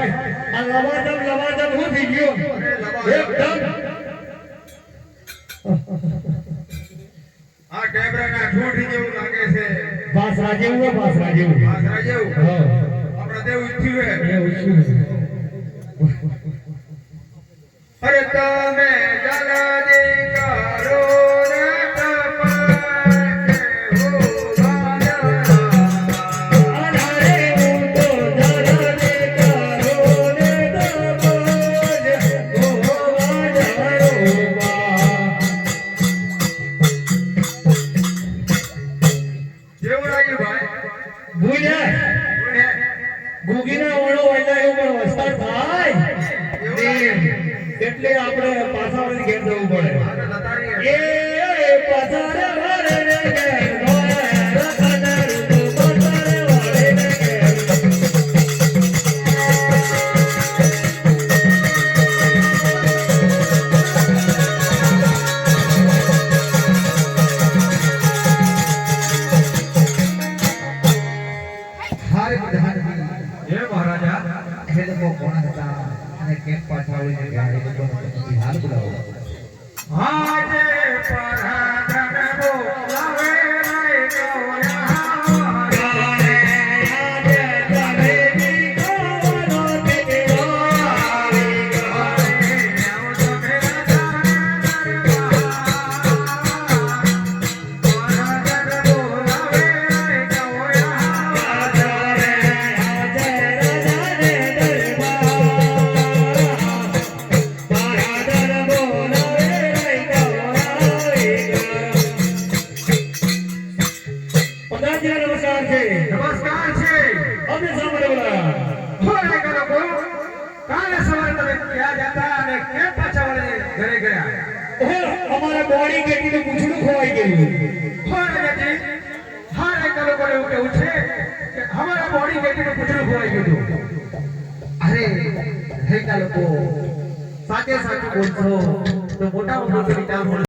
ભાઈ આ લવાજમ હું થઈ ગયો એકદમ આ ટેબરાના ઠૂઠી જેવું લાગે છે બાસરા જેવું બાસરા જેવું હા આપણા દેવ ઈચ્છ્યું હે એવું ઈચ્છ્યું અરે તમે જલદી કરો ને તપસ્યા હો અરે હું તો જલદી કરો ને તપસ્યા હો જેવું લાગ્યું ભાઈ ભૂલ્યા ગુગીના ઓળો વાયલા એવું પણ વસ્તાર થાય એટલે આપણે પાછા વળી ઘેર જવું પડે એ પાછા રે વારે રે ઘેર ગોરે રખના રૂપો પાછા રે વારે રે ઘેર હારે વિધાનની હે મહારાજા હે લોકો કોણ હતા અને કેમ પાછા આવીને ગયા એ લોકોનો તમે હાલ બોલાવો આજે પરાધન બોલાવે રે ગોયા ગાને આજે તારે દી કોનો તેરો આવી ગાને આજારે આજે રાજાને દરબાર પારાદર બોલાવે રે ગોરાવી પધારજી નમસ્કાર છે નમસ્કાર છે અમે સાંભળે બોલા થોડે કરો કો કાલે સવારે તમે ક્યાં જતા અને કેમ પાછા વળે ઘરે ગયા અમારા બોડી કેટીનું પૂંછડું ખોવાઈ ગયું થોડે નથી હારે કરો કોને એવું કેવું છે કે અમારા બોડી વેટીનું પૂછડું ખોવાઈ ગયું હતું અરે હે લોકો સાચે સાચું બોલશો તો મોટા મોટા વિચાર